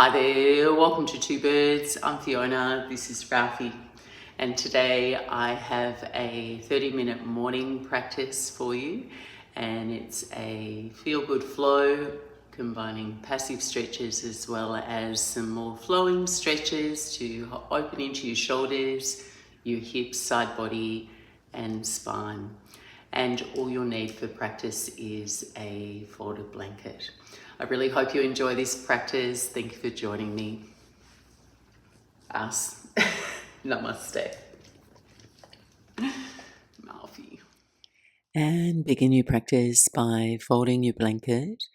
Hi there, welcome to Two Birds. I'm Fiona, this is Ralphie, and today I have a 30-minute morning practice for you, and it's a feel-good flow combining passive stretches as well as some more flowing stretches to open into your shoulders, your hips, side body and spine. And all you'll need for practice is a folded blanket. I really hope you enjoy this practice. Thank you for joining me. Us. Namaste. Malfi. And begin your practice by folding your blanket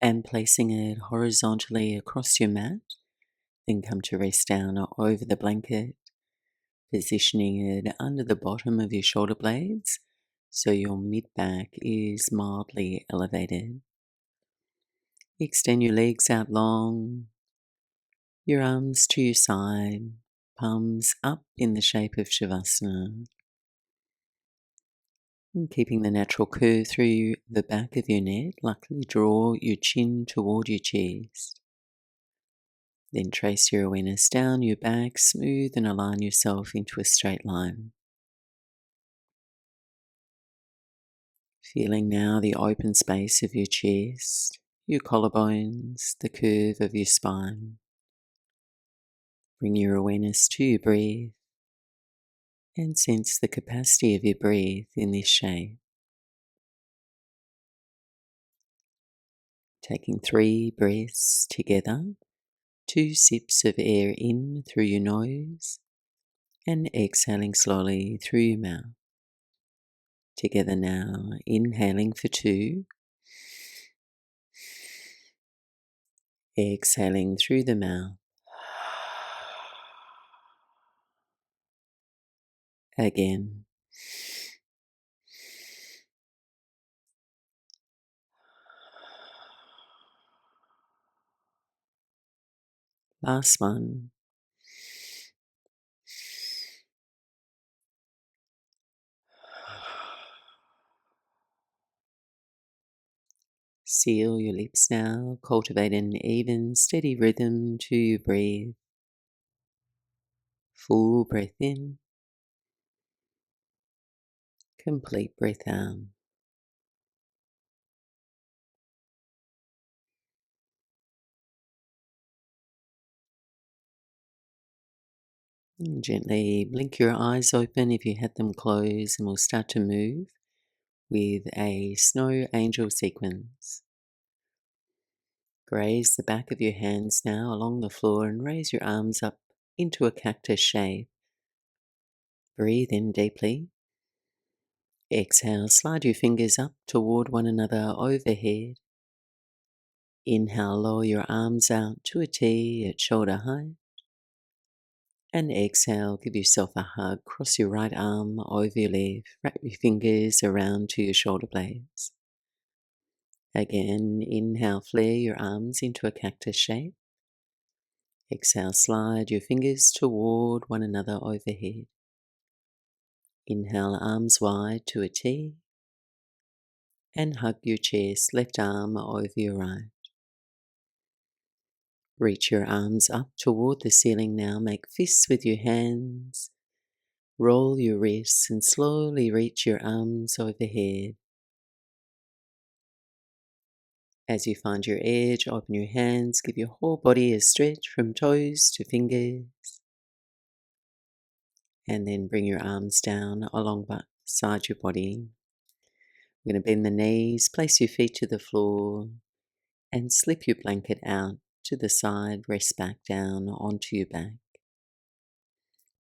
and placing it horizontally across your mat. Then come to rest down over the blanket, positioning it under the bottom of your shoulder blades so your mid-back is mildly elevated. Extend your legs out long, your arms to your side, palms up in the shape of Shavasana. And keeping the natural curve through the back of your neck, lightly draw your chin toward your chest. Then trace your awareness down your back, smooth and align yourself into a straight line. Feeling now the open space of your chest, your collarbones, the curve of your spine. Bring your awareness to your breath and sense the capacity of your breath in this shape. Taking 3 breaths together, 2 sips of air in through your nose and exhaling slowly through your mouth. Together now, inhaling for 2, exhaling through the mouth. Again. Last one. Seal your lips now. Cultivate an even, steady rhythm to your breath. Full breath in. Complete breath out. And gently blink your eyes open if you had them closed, and we'll start to move with a snow angel sequence. Graze the back of your hands now along the floor and raise your arms up into a cactus shape. Breathe in deeply. Exhale, slide your fingers up toward one another overhead. Inhale, lower your arms out to a T at shoulder height. And exhale, give yourself a hug. Cross your right arm over your left. Wrap your fingers around to your shoulder blades. Again, inhale, flare your arms into a cactus shape. Exhale, slide your fingers toward one another overhead. Inhale, arms wide to a T. And hug your chest, left arm over your right. Reach your arms up toward the ceiling now. Make fists with your hands. Roll your wrists and slowly reach your arms overhead. As you find your edge, open your hands. Give your whole body a stretch from toes to fingers. And then bring your arms down alongside your body. You're going to bend the knees, place your feet to the floor, and slip your blanket out to the side. Rest back down onto your back.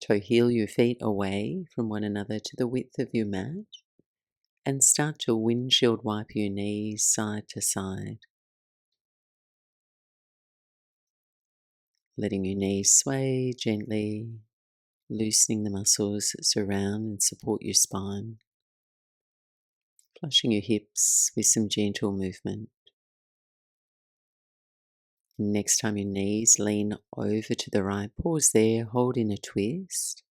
Toe heel your feet away from one another to the width of your mat and start to windshield wipe your knees side to side. Letting your knees sway gently, loosening the muscles that surround and support your spine. Flushing your hips with some gentle movement. Next time your knees lean over to the right, pause there, hold in a twist.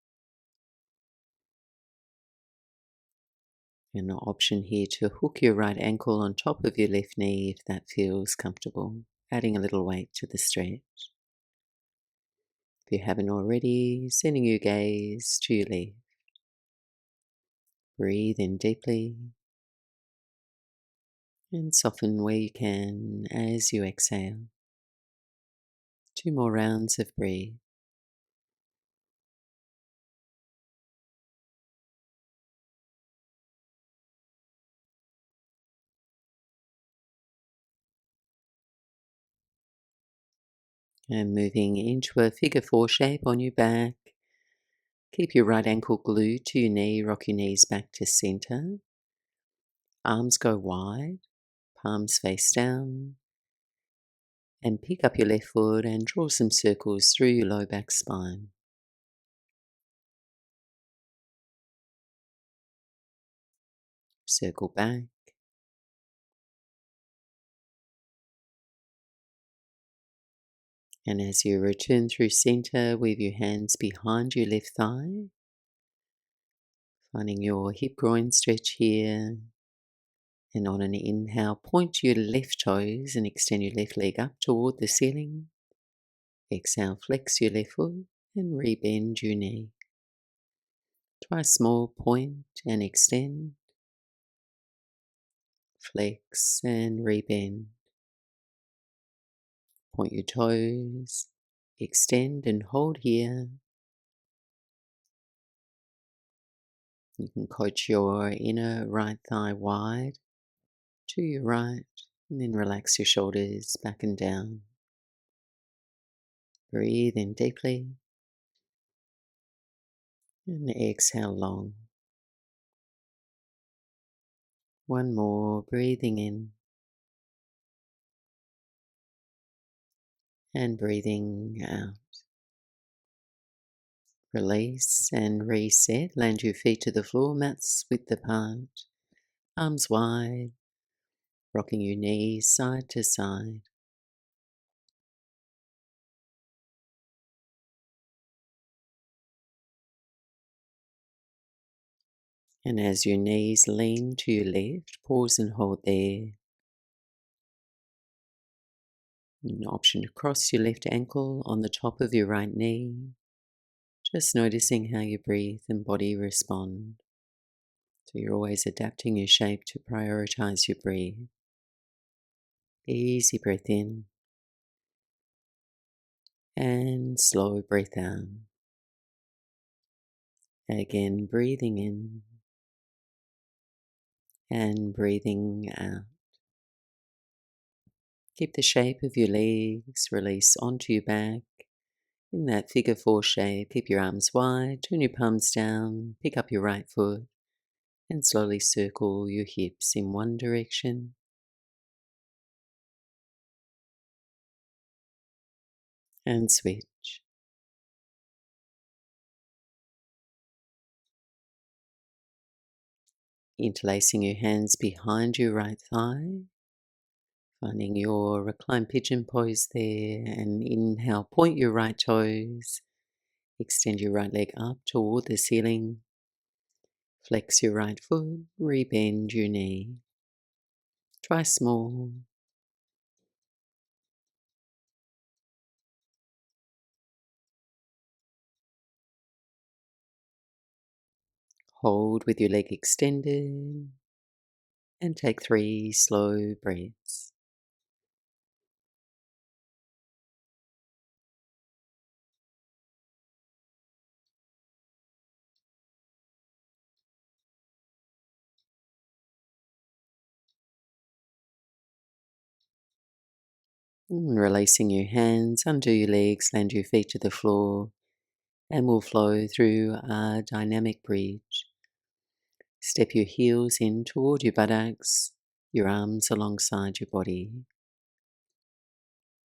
An option here to hook your right ankle on top of your left knee if that feels comfortable, adding a little weight to the stretch. If you haven't already, sending your gaze to your left. Breathe in deeply and soften where you can as you exhale. 2 more rounds of breathe. And moving into a figure 4 shape on your back. Keep your right ankle glued to your knee, rock your knees back to center. Arms go wide, palms face down. And pick up your left foot and draw some circles through your low back spine. Circle back. And as you return through center, weave your hands behind your left thigh. Finding your hip groin stretch here. And on an inhale, point your left toes and extend your left leg up toward the ceiling. Exhale, flex your left foot and rebend your knee. Try small point and extend. Flex and rebend. Point your toes, extend and hold here. You can coach your inner right thigh wide to your right and then relax your shoulders back and down. Breathe in deeply and exhale long. One more, breathing in and breathing out. Release and reset. Land your feet to the floor, mats width apart, arms wide, rocking your knees side to side. And as your knees lean to your left, pause and hold there. An option to cross your left ankle on the top of your right knee. Just noticing how your breath and body respond. So you're always adapting your shape to prioritize your breath. Easy breath in and slow breath out. Again, breathing in and breathing out. Keep the shape of your legs, release onto your back. In that figure 4 shape, keep your arms wide, turn your palms down, pick up your right foot, and slowly circle your hips in one direction. And switch. Interlacing your hands behind your right thigh. Finding your reclined pigeon pose there, and inhale, point your right toes. Extend your right leg up toward the ceiling. Flex your right foot, rebend your knee. Try small. Hold with your leg extended. And take 3 slow breaths. And releasing your hands, undo your legs, land your feet to the floor, and we'll flow through a dynamic bridge. Step your heels in toward your buttocks, your arms alongside your body.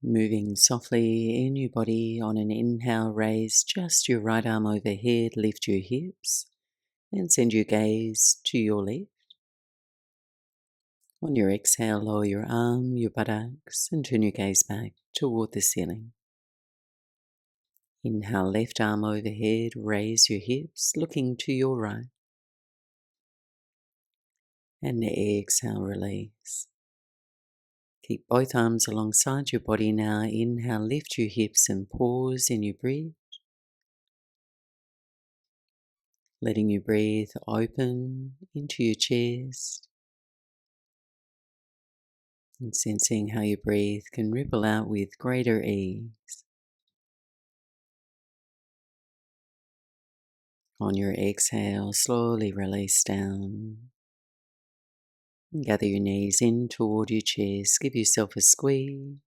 Moving softly in your body on an inhale, raise just your right arm overhead, lift your hips, and send your gaze to your left. On your exhale, lower your arm, your buttocks, and turn your gaze back toward the ceiling. Inhale, left arm overhead, raise your hips, looking to your right. And exhale, release. Keep both arms alongside your body now. Inhale, lift your hips and pause in your breath. letting you breathe open into your chest and sensing how your breath can ripple out with greater ease. On your exhale, slowly release down. And gather your knees in toward your chest. Give yourself a squeeze.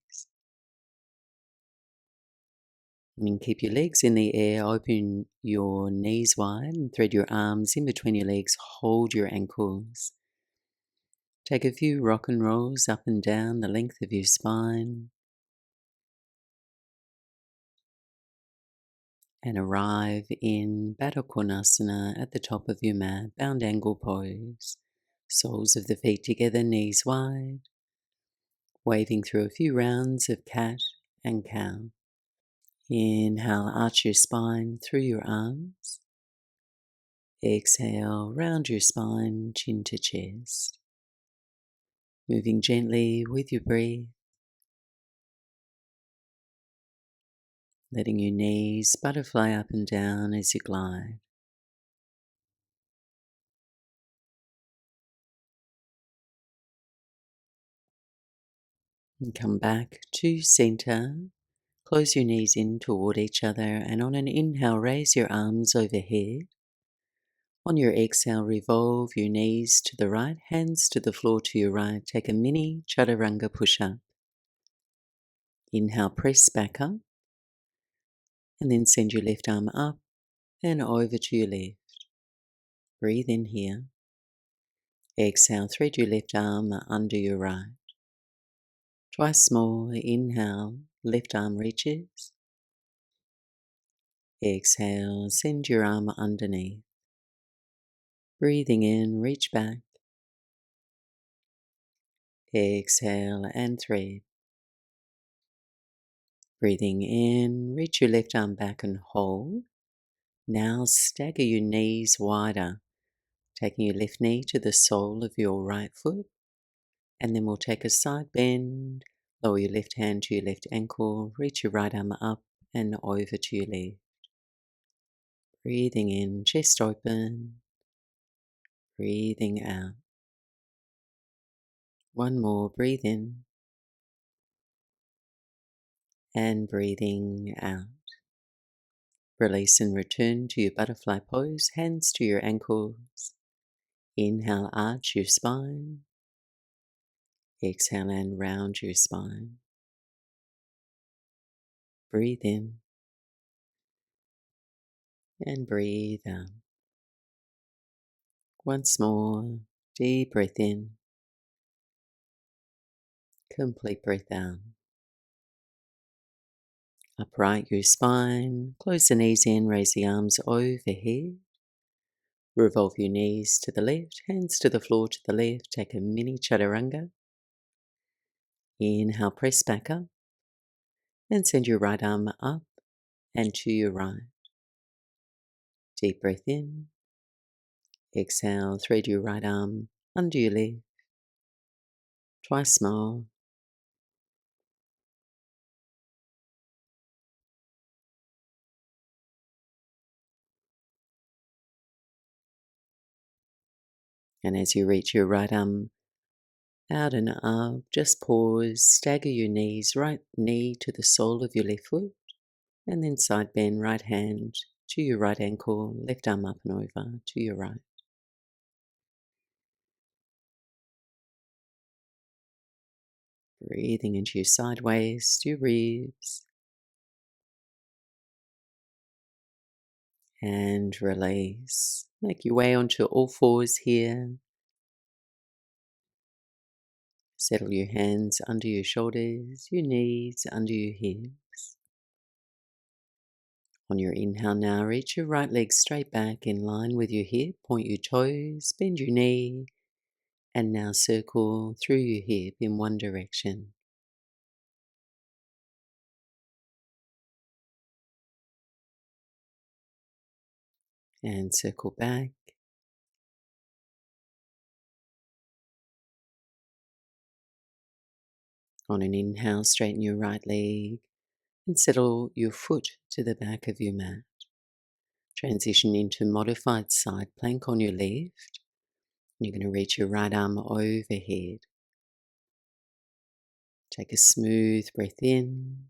And keep your legs in the air. Open your knees wide and thread your arms in between your legs. Hold your ankles. Take a few rock and rolls up and down the length of your spine. And arrive in Baddha Konasana at the top of your mat, bound angle pose. Soles of the feet together, knees wide. Waving through a few rounds of cat and cow. Inhale, arch your spine through your arms. Exhale, round your spine, chin to chest. Moving gently with your breath. Letting your knees butterfly up and down as you glide. And come back to center. Close your knees in toward each other, and on an inhale, raise your arms overhead. On your exhale, revolve your knees to the right, hands to the floor to your right. Take a mini chaturanga push-up. Inhale, press back up, and then send your left arm up and over to your left. Breathe in here. Exhale, thread your left arm under your right. Twice more. Inhale, left arm reaches. Exhale, send your arm underneath. Breathing in, reach back. Exhale and thread. Breathing in, reach your left arm back and hold. Now stagger your knees wider, taking your left knee to the sole of your right foot. And then we'll take a side bend, lower your left hand to your left ankle, reach your right arm up and over to your left. Breathing in, chest open. Breathing out. One more, breathe in. And breathing out. Release and return to your butterfly pose, hands to your ankles. Inhale, arch your spine. Exhale and round your spine. Breathe in. And breathe out. Once more, deep breath in. Complete breath out. Upright your spine, close the knees in, raise the arms overhead. Revolve your knees to the left, hands to the floor to the left. Take a mini chaturanga. Inhale, press back up. And send your right arm up and to your right. Deep breath in. Exhale, thread your right arm under your left. Twice more. And as you reach your right arm out and up, just pause, stagger your knees, right knee to the sole of your left foot, and then side bend, right hand to your right ankle, left arm up and over to your right. Breathing into your sideways, to your ribs, and release. Make your way onto all fours here. Settle your hands under your shoulders, your knees under your hips. On your inhale now, reach your right leg straight back in line with your hip. Point your toes, bend your knee, and now circle through your hip in one direction. And circle back. On an inhale, straighten your right leg and settle your foot to the back of your mat. Transition into modified side plank on your left. You're going to reach your right arm overhead. Take a smooth breath in.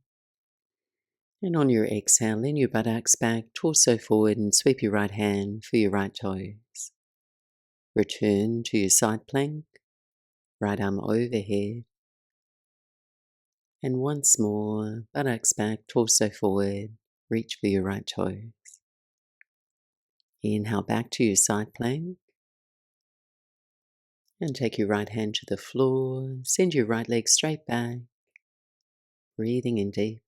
And on your exhale, lean your buttocks back, torso forward, and sweep your right hand for your right toes. Return to your side plank, right arm overhead. And once more, buttocks back, torso forward, reach for your right toes. Inhale back to your side plank. And take your right hand to the floor, send your right leg straight back, breathing in deep.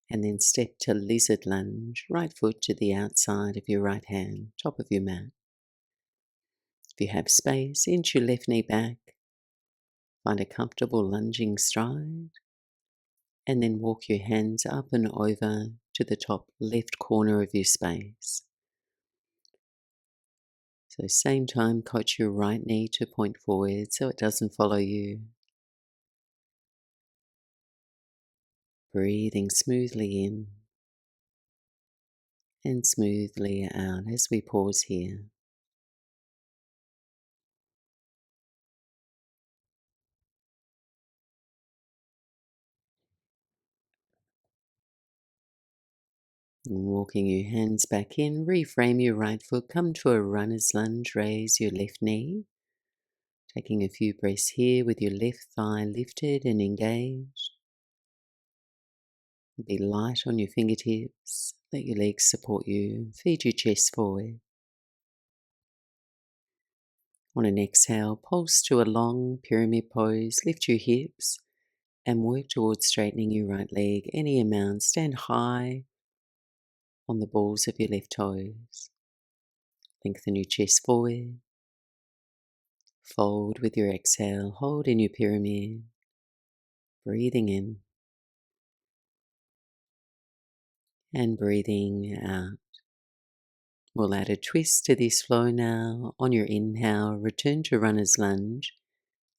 And then step to lizard lunge, right foot to the outside of your right hand, top of your mat. If you have space, inch your left knee back, find a comfortable lunging stride, and then walk your hands up and over to the top left corner of your space. So same time, coach your right knee to point forward so it doesn't follow you. Breathing smoothly in and smoothly out as we pause here. Walking your hands back in, reframe your right foot, come to a runner's lunge, raise your left knee. Taking a few breaths here with your left thigh lifted and engaged. Be light on your fingertips, let your legs support you, feed your chest forward. On an exhale, pulse to a long pyramid pose, lift your hips and work towards straightening your right leg any amount. Stand high on the balls of your left toes. Lengthen your chest forward. Fold with your exhale, hold in your pyramid. Breathing in and breathing out. We'll add a twist to this flow now. On your inhale, return to runner's lunge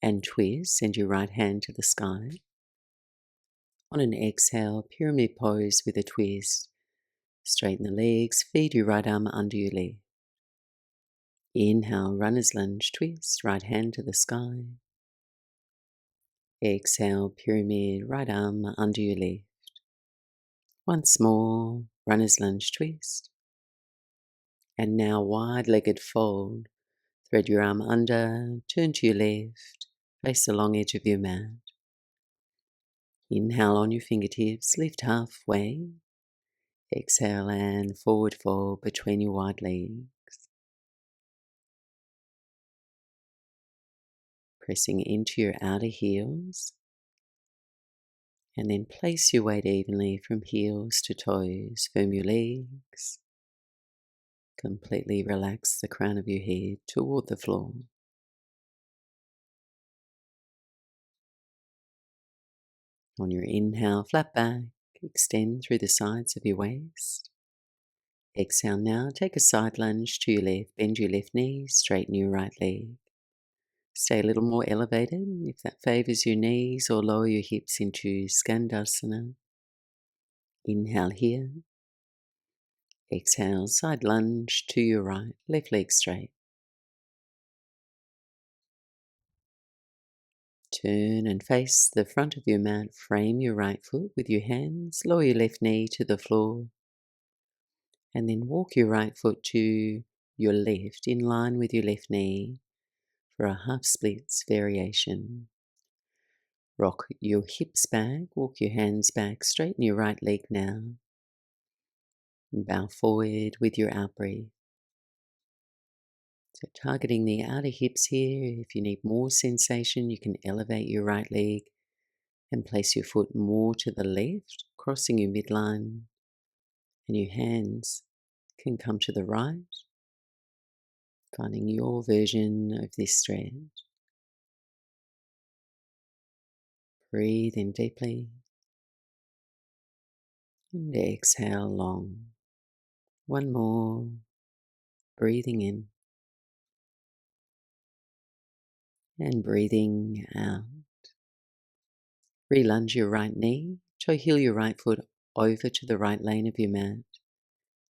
and twist. Send your right hand to the sky. On an exhale, pyramid pose with a twist. Straighten the legs, feed your right arm under your leg. Inhale, runner's lunge, twist, right hand to the sky. Exhale, pyramid, right arm under your leg. Once more, runner's lunge, twist. And now wide-legged fold. Thread your arm under, turn to your left, face the long edge of your mat. Inhale on your fingertips, lift halfway. Exhale and forward fold between your wide legs. Pressing into your outer heels. And then place your weight evenly from heels to toes. Firm your legs. Completely relax the crown of your head toward the floor. On your inhale, flat back, extend through the sides of your waist. Exhale now, take a side lunge to your left, bend your left knee, straighten your right leg. Stay a little more elevated if that favors your knees, or lower your hips into Skandasana. Inhale here. Exhale, side lunge to your right, left leg straight. Turn and face the front of your mat, frame your right foot with your hands, lower your left knee to the floor, and then walk your right foot to your left in line with your left knee for a half splits variation. Rock your hips back, walk your hands back, straighten your right leg now. Bow forward with your out breath. So targeting the outer hips here. If you need more sensation, you can elevate your right leg and place your foot more to the left, crossing your midline, and your hands can come to the right, finding your version of this stretch. Breathe in deeply and exhale long. One more, breathing in and breathing out. Relunge your right knee, toe heel your right foot over to the right lane of your mat.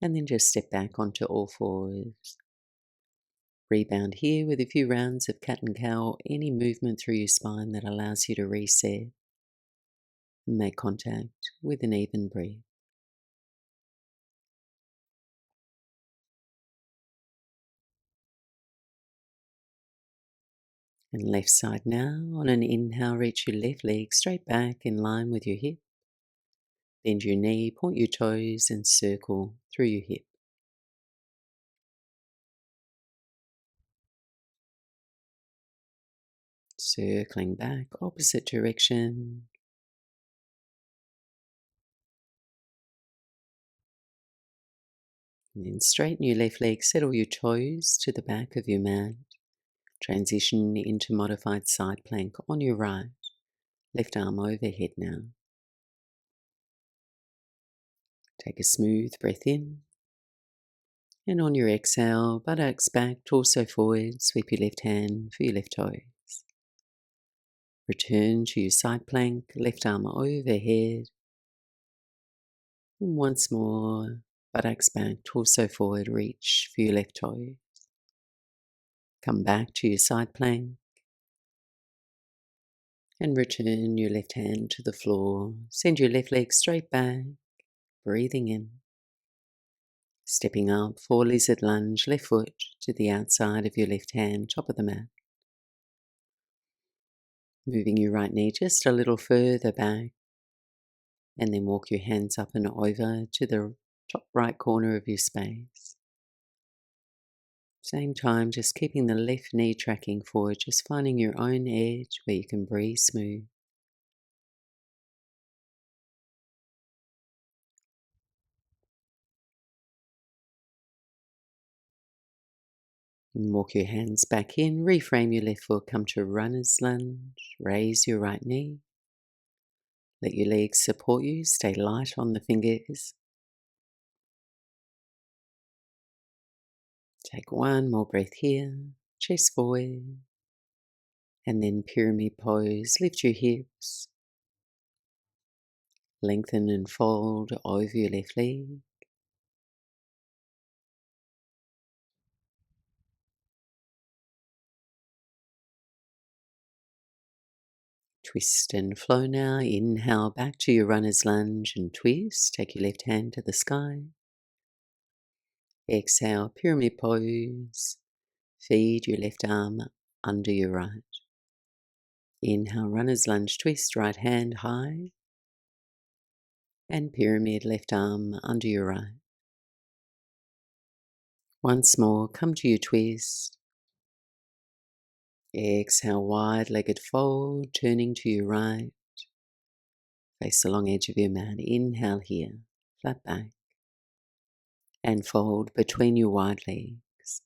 and then just step back onto all fours. Rebound here with a few rounds of cat and cow, any movement through your spine that allows you to reset. Make contact with an even breath. And left side now. On an inhale, reach your left leg straight back in line with your hip. Bend your knee, point your toes and circle through your hip. Circling back, opposite direction. And then straighten your left leg, settle your toes to the back of your mat. Transition into modified side plank on your right. Left arm overhead now. Take a smooth breath in. And on your exhale, buttocks back, torso forward, sweep your left hand for your left toes. Return to your side plank, left arm overhead. And once more, buttocks back, torso forward, reach for your left toe. Come back to your side plank. And return your left hand to the floor. Send your left leg straight back, breathing in. Stepping up for lizard lunge, left foot to the outside of your left hand, top of the mat. Moving your right knee just a little further back. And then walk your hands up and over to the top right corner of your space. Same time, just keeping the left knee tracking forward, just finding your own edge where you can breathe smooth. And walk your hands back in, reframe your left foot, come to runner's lunge, raise your right knee. Let your legs support you, stay light on the fingers. Take one more breath here, chest forward. And then pyramid pose, lift your hips. Lengthen and fold over your left leg. Twist and flow now. Inhale back to your runner's lunge and twist. Take your left hand to the sky. Exhale, pyramid pose. Feed your left arm under your right. Inhale, runner's lunge, twist, right hand high. And pyramid, left arm under your right. Once more, come to your twist. Exhale, wide-legged fold, turning to your right. Face the long edge of your mat. Inhale here, flat back. And fold between your wide legs.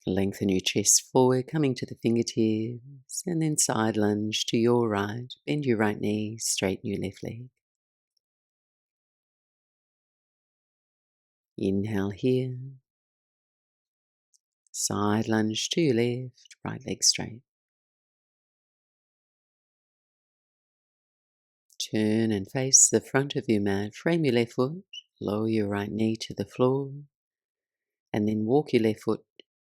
Lengthen your chest forward, coming to the fingertips, and then side lunge to your right. Bend your right knee, straighten your left leg. Inhale here. Side lunge to your left, right leg straight. Turn and face the front of your mat. Frame your left foot, lower your right knee to the floor, and then walk your left foot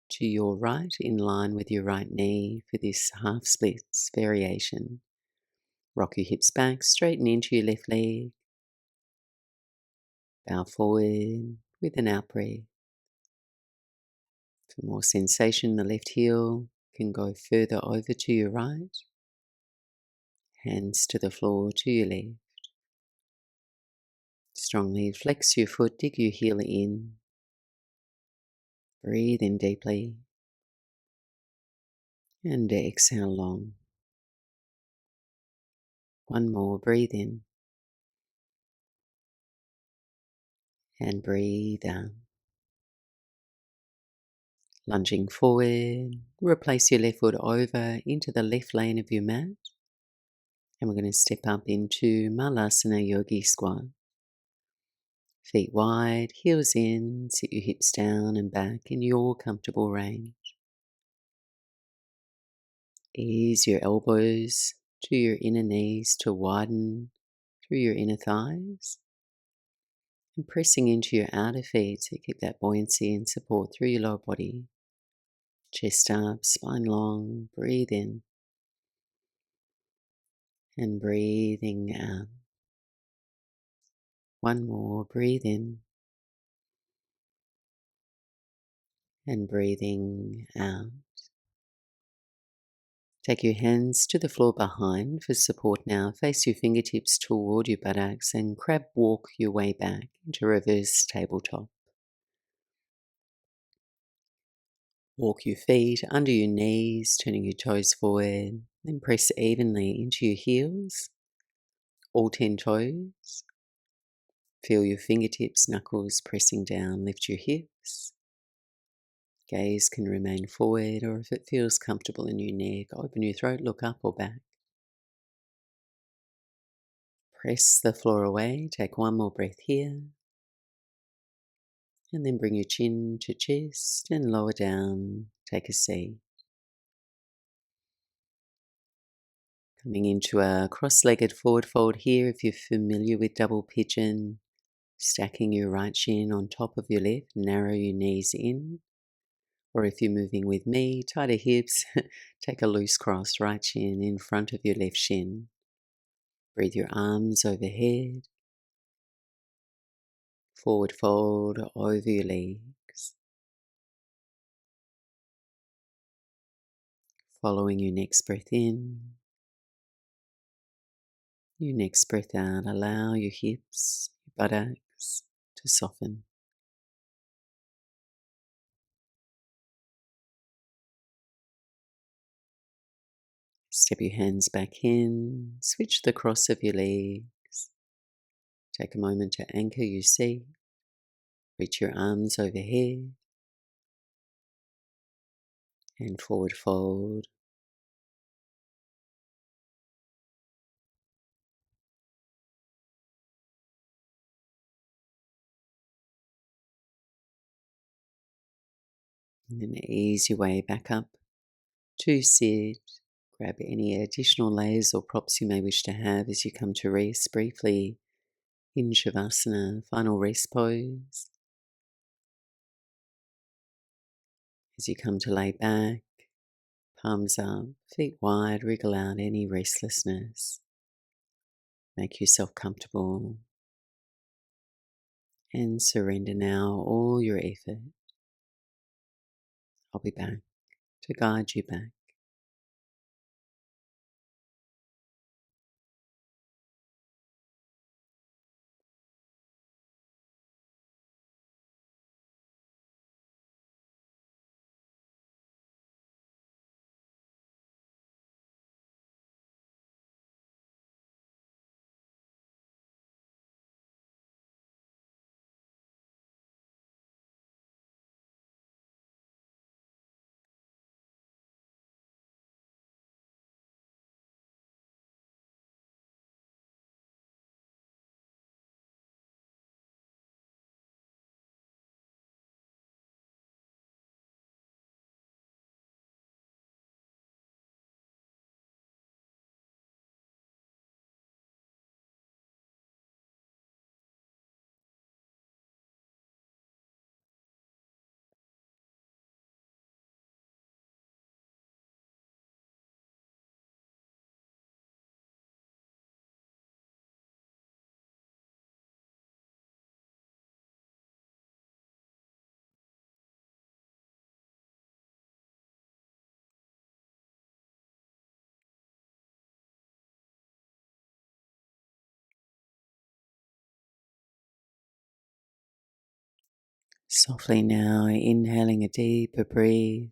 to your right in line with your right knee for this half splits variation. Rock your hips back, straighten into your left leg. Bow forward with an out breath. For more sensation, the left heel can go further over to your right. Hands to the floor to your left. Strongly flex your foot, dig your heel in. Breathe in deeply. And exhale long. One more, breathe in. And breathe out. Lunging forward, replace your left foot over into the left lane of your mat. And we're going to step up into Malasana Yogi Squat. Feet wide, heels in, sit your hips down and back in your comfortable range. Ease your elbows to your inner knees to widen through your inner thighs and pressing into your outer feet to keep that buoyancy and support through your lower body. Chest up, spine long, breathe in and breathing out. One more, breathe in and breathing out. Take your hands to the floor behind for support now. Face your fingertips toward your buttocks and crab walk your way back into reverse tabletop. Walk your feet under your knees, turning your toes forward, then press evenly into your heels, all 10 toes. Feel your fingertips, knuckles pressing down, lift your hips. Gaze can remain forward, or if it feels comfortable in your neck, open your throat, look up or back. Press the floor away, take one more breath here. And then bring your chin to chest and lower down, take a seat. Coming into a cross-legged forward fold here, if you're familiar with double pigeon, stacking your right shin on top of your left, narrow your knees in. Or if you're moving with me, tighter hips, take a loose cross, right shin in front of your left shin. Breathe your arms overhead. Forward fold over your legs. Following your next breath in. Your next breath out, allow your hips, your buttocks to soften. Step your hands back in, switch the cross of your legs. Take a moment to anchor your seat. Reach your arms overhead and forward fold. And then ease your way back up to sit. Grab any additional layers or props you may wish to have as you come to rest briefly in Shavasana, final rest pose. As you come to lay back, palms up, feet wide, wriggle out any restlessness. Make yourself comfortable and surrender now all your effort. I'll be back to guide you back. Softly now, inhaling a deeper breath.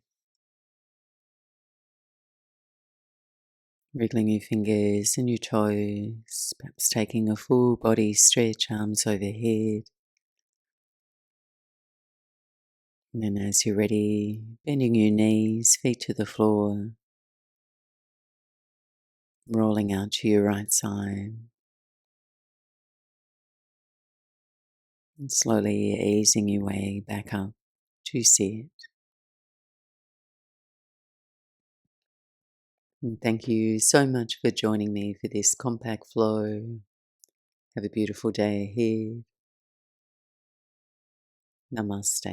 Wriggling your fingers and your toes, perhaps taking a full body stretch, arms overhead. And then as you're ready, bending your knees, feet to the floor, rolling out to your right side. And slowly easing your way back up to sit. And thank you so much for joining me for this compact flow. Have a beautiful day ahead. Namaste.